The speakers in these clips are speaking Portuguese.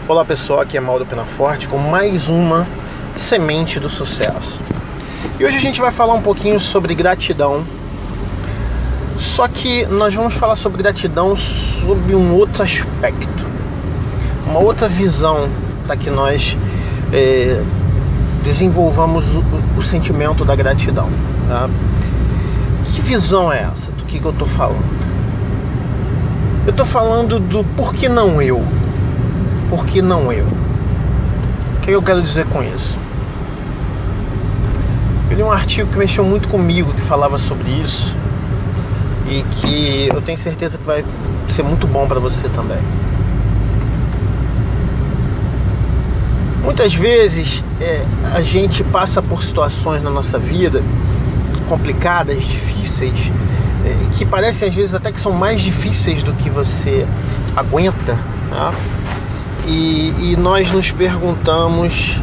Olá pessoal, aqui é Mauro Penaforte com mais uma semente do sucesso. E hoje a gente vai falar um pouquinho sobre gratidão. Só que nós vamos falar sobre gratidão sob um outro aspecto, uma outra visão para que nós desenvolvamos o sentimento da gratidão, tá? Que visão é essa? Do que eu estou falando? Eu estou falando do por que não eu? Por que não eu? O que eu quero dizer com isso? Eu li um artigo que mexeu muito comigo, que falava sobre isso, e que eu tenho certeza que vai ser muito bom para você também. Muitas vezes a gente passa por situações na nossa vida complicadas, difíceis, que parecem às vezes até que são mais difíceis do que você aguenta, tá? E nós nos perguntamos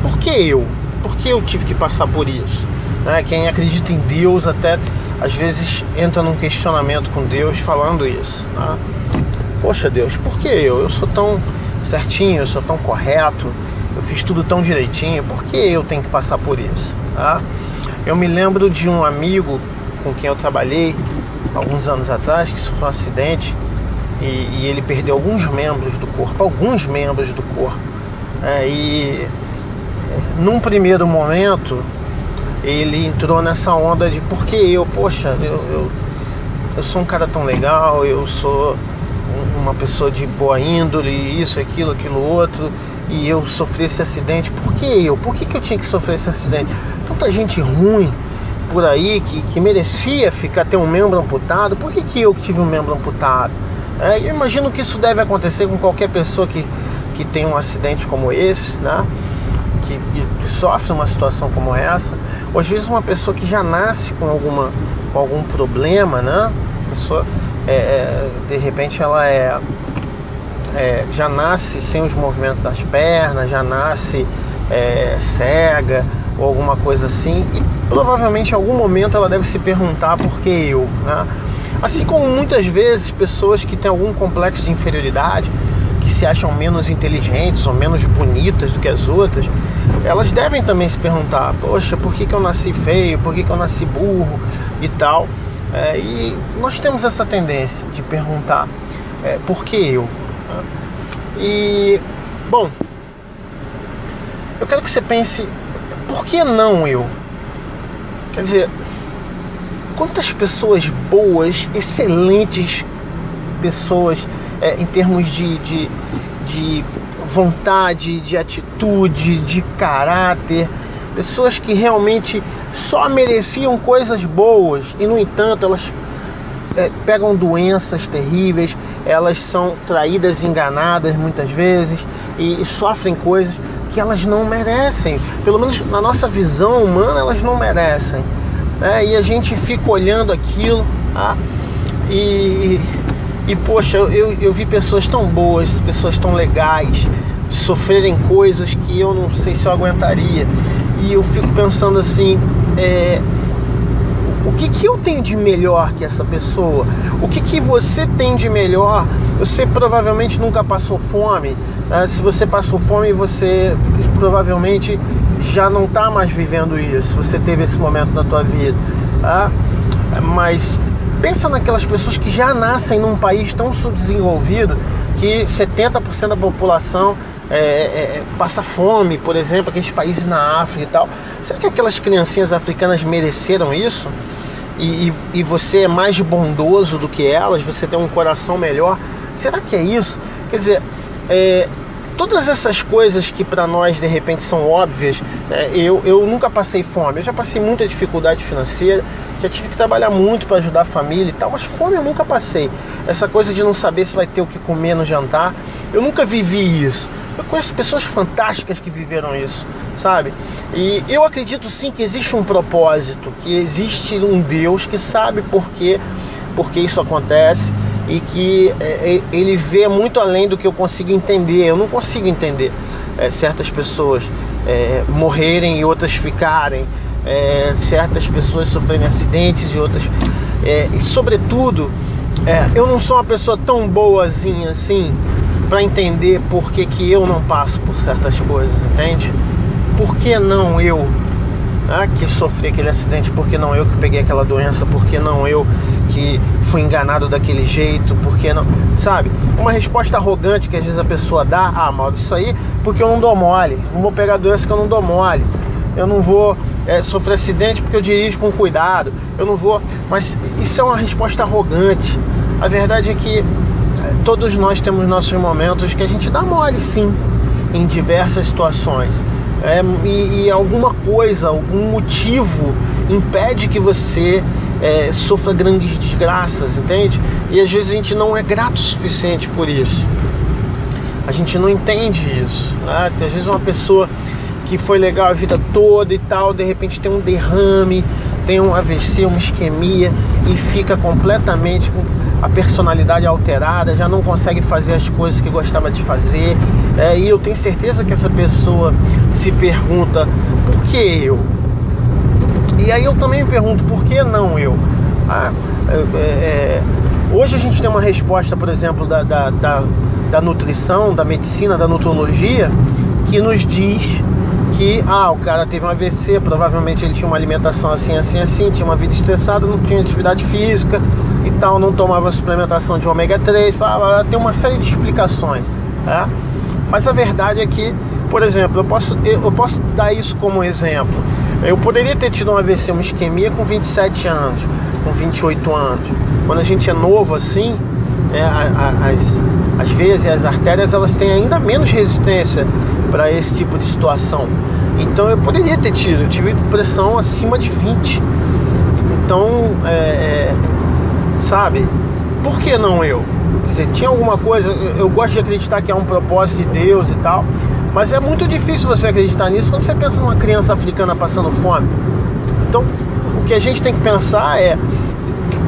por que eu? Por que eu tive que passar por isso? Quem acredita em Deus até às vezes entra num questionamento com Deus falando isso, tá? Poxa Deus, por que eu? Eu sou tão certinho, eu sou tão correto, eu fiz tudo tão direitinho, por que eu tenho que passar por isso? Tá? Eu me lembro de um amigo com quem eu trabalhei alguns anos atrás, que sofreu um acidente e ele perdeu alguns membros do corpo, e num primeiro momento ele entrou nessa onda de por que eu? Poxa, eu sou um cara tão legal, eu sou uma pessoa de boa índole, isso, aquilo outro, e eu sofri esse acidente, por que eu? Por que eu tinha que sofrer esse acidente? Tanta gente ruim por aí que merecia ter um membro amputado, por que eu tive um membro amputado? Eu imagino que isso deve acontecer com qualquer pessoa que tem um acidente como esse, né? Que sofre uma situação como essa, ou às vezes uma pessoa que já nasce com algum problema, né? A pessoa de repente ela já nasce sem os movimentos das pernas, já nasce cega ou alguma coisa assim, e provavelmente em algum momento ela deve se perguntar por que eu, né? Assim como muitas vezes pessoas que têm algum complexo de inferioridade, que se acham menos inteligentes ou menos bonitas do que as outras, elas devem também se perguntar, poxa, por que eu nasci feio, por que eu nasci burro e tal. E nós temos essa tendência de perguntar por que eu? E, bom, eu quero que você pense, por que não eu? Quer dizer, quantas pessoas boas, excelentes pessoas em termos de vontade, de atitude, de caráter, pessoas que realmente só mereciam coisas boas e no entanto elas pegam doenças terríveis, elas são traídas, enganadas muitas vezes e sofrem coisas que elas não merecem, pelo menos na nossa visão humana elas não merecem, e a gente fica olhando aquilo, tá? E poxa, eu vi pessoas tão boas, pessoas tão legais sofrerem coisas que eu não sei se eu aguentaria, e eu fico pensando assim, o que eu tenho de melhor que essa pessoa? O que você tem de melhor? Você provavelmente nunca passou fome, né? Se você passou fome, você provavelmente já não está mais vivendo isso, você teve esse momento na tua vida, tá? Mas pensa naquelas pessoas que já nascem num país tão subdesenvolvido que 70% da população passa fome, por exemplo, aqueles países na África e tal. Será que aquelas criancinhas africanas mereceram isso? E você é mais bondoso do que elas? Você tem um coração melhor? Será que é isso? Quer dizer, todas essas coisas que para nós de repente são óbvias, eu nunca passei fome, eu já passei muita dificuldade financeira, já tive que trabalhar muito para ajudar a família e tal, mas fome eu nunca passei. Essa coisa de não saber se vai ter o que comer no jantar, eu nunca vivi isso. Eu conheço pessoas fantásticas que viveram isso, sabe? E eu acredito sim que existe um propósito, que existe um Deus que sabe por que isso acontece e que ele vê muito além do que eu consigo entender. Eu não consigo entender certas pessoas morrerem e outras ficarem, certas pessoas sofrerem acidentes e outras... e sobretudo, eu não sou uma pessoa tão boazinha assim para entender por que eu não passo por certas coisas, entende? Por que não eu que sofri aquele acidente? Por que não eu que peguei aquela doença? Por que não eu que fui enganado daquele jeito? Por que não? Sabe? Uma resposta arrogante que às vezes a pessoa dá: ah, Mauro, isso aí porque eu não dou mole. Não vou pegar doença que eu não dou mole. Eu não vou sofrer acidente porque eu dirijo com cuidado. Eu não vou... Mas isso é uma resposta arrogante. A verdade é que todos nós temos nossos momentos que a gente dá mole, sim, em diversas situações. E alguma coisa, algum motivo impede que você sofra grandes desgraças, entende? E às vezes a gente não é grato o suficiente por isso. A gente não entende isso, né? Às vezes uma pessoa que foi legal a vida toda e tal, de repente tem um derrame, tem um AVC, uma isquemia, e fica completamente com a personalidade alterada, já não consegue fazer as coisas que gostava de fazer. E eu tenho certeza que essa pessoa se pergunta: por que eu? E aí eu também me pergunto: por que não eu? Hoje a gente tem uma resposta, por exemplo, da nutrição, da medicina, da nutrologia, que nos diz que o cara teve um AVC, provavelmente ele tinha uma alimentação assim, tinha uma vida estressada, não tinha atividade física e tal, não tomava suplementação de ômega 3, tem uma série de explicações, tá? Mas a verdade é que, por exemplo, eu posso dar isso como exemplo. Eu poderia ter tido um AVC, uma isquemia com 27 anos, com 28 anos. Quando a gente é novo assim, as veias e as artérias, elas têm ainda menos resistência para esse tipo de situação. Então eu poderia ter tido, eu tive pressão acima de 20. Então, sabe, por que não eu? Quer dizer, tinha alguma coisa, eu gosto de acreditar que há um propósito de Deus e tal, mas é muito difícil você acreditar nisso quando você pensa numa criança africana passando fome. Então, o que a gente tem que pensar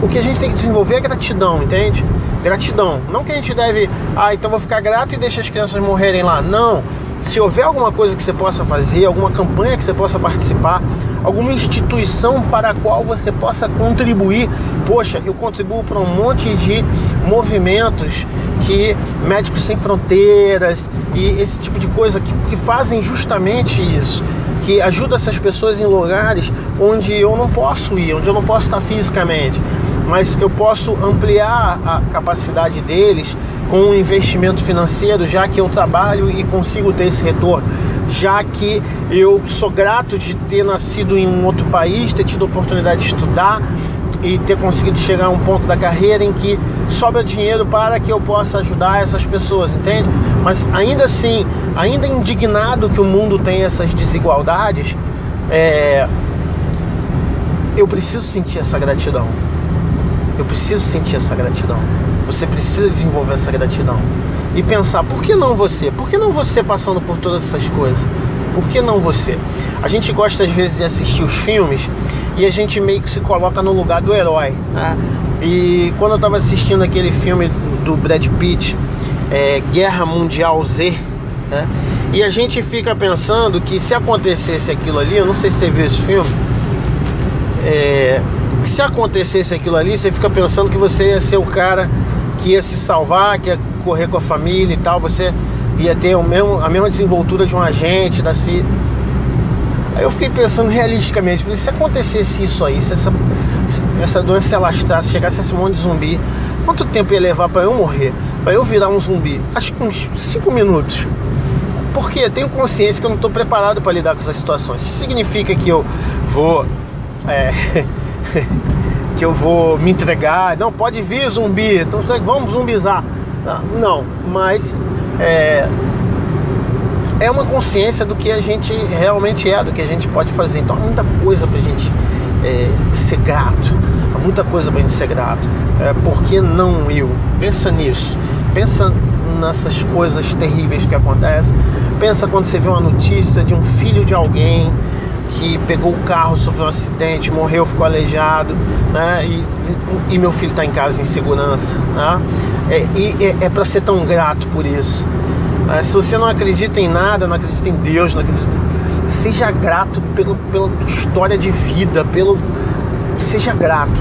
o que a gente tem que desenvolver é gratidão, entende? Gratidão. Não que a gente deve, então vou ficar grato e deixar as crianças morrerem lá. Não. Se houver alguma coisa que você possa fazer, alguma campanha que você possa participar, alguma instituição para a qual você possa contribuir. Poxa, eu contribuo para um monte de movimentos que Médicos Sem Fronteiras e esse tipo de coisa que fazem justamente isso, que ajuda essas pessoas em lugares onde eu não posso ir, onde eu não posso estar fisicamente, mas eu posso ampliar a capacidade deles com um investimento financeiro, já que eu trabalho e consigo ter esse retorno, já que eu sou grato de ter nascido em um outro país, ter tido a oportunidade de estudar e ter conseguido chegar a um ponto da carreira em que sobra dinheiro para que eu possa ajudar essas pessoas, entende? Mas ainda assim, ainda indignado que o mundo tem essas desigualdades, eu preciso sentir essa gratidão. Eu preciso sentir essa gratidão. Você precisa desenvolver essa gratidão e pensar: por que não você? Por que não você passando por todas essas coisas? Por que não você? A gente gosta às vezes de assistir os filmes e a gente meio que se coloca no lugar do herói, né? E quando eu estava assistindo aquele filme do Brad Pitt, Guerra Mundial Z, né? E a gente fica pensando que se acontecesse aquilo ali, eu não sei se você viu esse filme, se acontecesse aquilo ali, você fica pensando que você ia ser o cara que ia se salvar, que ia correr com a família e tal, você ia ter a mesma desenvoltura de um agente da CIA. Aí eu fiquei pensando realisticamente, falei: se acontecesse isso aí, se essa doença se alastrasse, chegasse esse monte de zumbi, quanto tempo ia levar para eu morrer, para eu virar um zumbi? Acho que uns 5 minutos. Porque eu tenho consciência que eu não estou preparado para lidar com essas situações. Isso significa que eu vou que eu vou me entregar? Não, pode vir zumbi, então vamos zumbizar. Não, mas é uma consciência do que a gente realmente do que a gente pode fazer. Então há muita coisa pra gente ser grato, há muita coisa pra gente ser grato. Por que não eu? Pensa nisso, pensa nessas coisas terríveis que acontecem. Pensa quando você vê uma notícia de um filho de alguém que pegou o carro, sofreu um acidente, morreu, ficou aleijado, né? E meu filho está em casa em segurança, né? É para ser tão grato por isso. Se você não acredita em nada, não acredita em Deus, não acredita, seja grato pela tua história de vida, seja grato,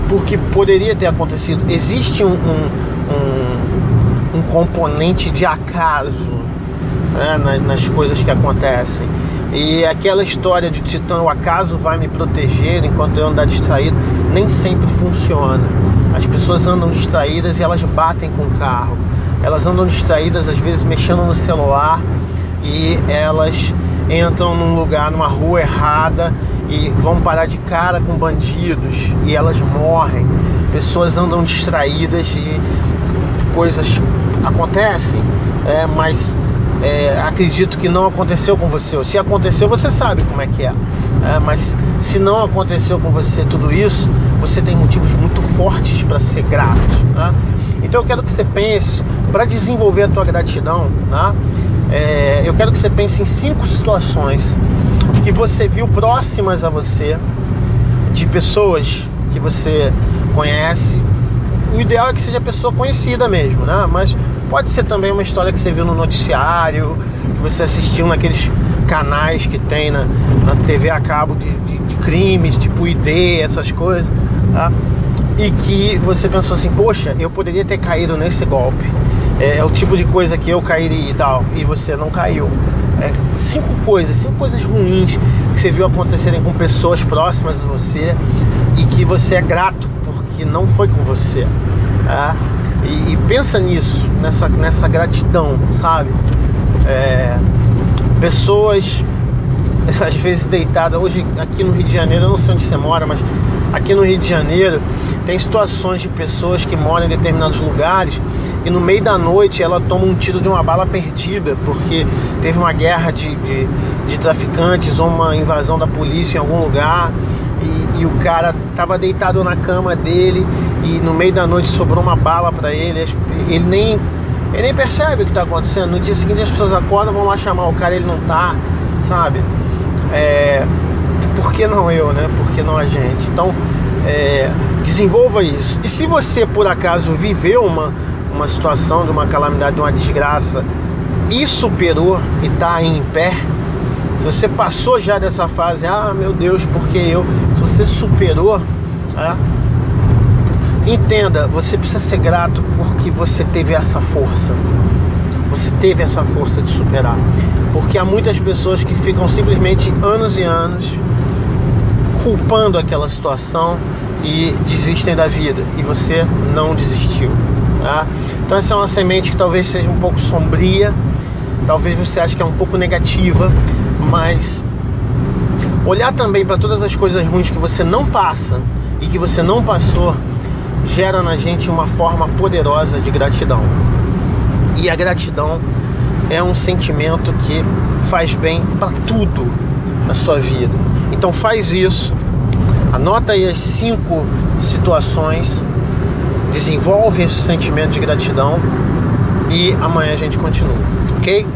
porque poderia ter acontecido. Existe um componente de acaso, né, nas coisas que acontecem. E aquela história de Titã, o acaso vai me proteger enquanto eu andar distraído, nem sempre funciona. As pessoas andam distraídas e elas batem com o carro. Elas andam distraídas, às vezes mexendo no celular, e elas entram num lugar, numa rua errada, e vão parar de cara com bandidos, e elas morrem. Pessoas andam distraídas e coisas acontecem, mas acredito que não aconteceu com você. Ou se aconteceu, você sabe como é que é. Mas se não aconteceu com você tudo isso, você tem motivos muito fortes para ser grato, tá? Então eu quero que você pense, para desenvolver a tua gratidão, tá? Eu quero que você pense em 5 situações que você viu próximas a você, de pessoas que você conhece. O ideal é que seja pessoa conhecida mesmo, né? Mas pode ser também uma história que você viu no noticiário, que você assistiu naqueles canais que tem na TV a cabo de crimes, tipo ID, essas coisas, tá? E que você pensou assim, poxa, eu poderia ter caído nesse golpe. É o tipo de coisa que eu cairia e tal, e você não caiu. 5 coisas ruins que você viu acontecerem com pessoas próximas a você e que você é grato porque não foi com você, tá? E pensa nisso, nessa gratidão, sabe? Pessoas às vezes deitadas. Hoje aqui no Rio de Janeiro, eu não sei onde você mora, mas aqui no Rio de Janeiro tem situações de pessoas que moram em determinados lugares e no meio da noite ela toma um tiro de uma bala perdida, porque teve uma guerra de traficantes ou uma invasão da polícia em algum lugar, e o cara tava deitado na cama dele e no meio da noite sobrou uma bala para ele. Ele nem percebe o que tá acontecendo. No dia seguinte as pessoas acordam, vão lá chamar o cara, ele não tá, sabe? Por que não eu, né? Por que não a gente? Então desenvolva isso. E se você por acaso viveu uma situação de uma calamidade, de uma desgraça e superou e tá aí em pé, se você passou já dessa fase, meu Deus, porque eu, se você superou, entenda, você precisa ser grato porque você teve essa força. Você teve essa força de superar. Porque há muitas pessoas que ficam simplesmente anos e anos culpando aquela situação e desistem da vida. E você não desistiu, tá? Então essa é uma semente que talvez seja um pouco sombria, talvez você ache que é um pouco negativa, mas olhar também para todas as coisas ruins que você não passa e que você não passou gera na gente uma forma poderosa de gratidão. E a gratidão é um sentimento que faz bem para tudo na sua vida. Então faz isso, anota aí as 5 situações, desenvolve esse sentimento de gratidão e amanhã a gente continua, ok?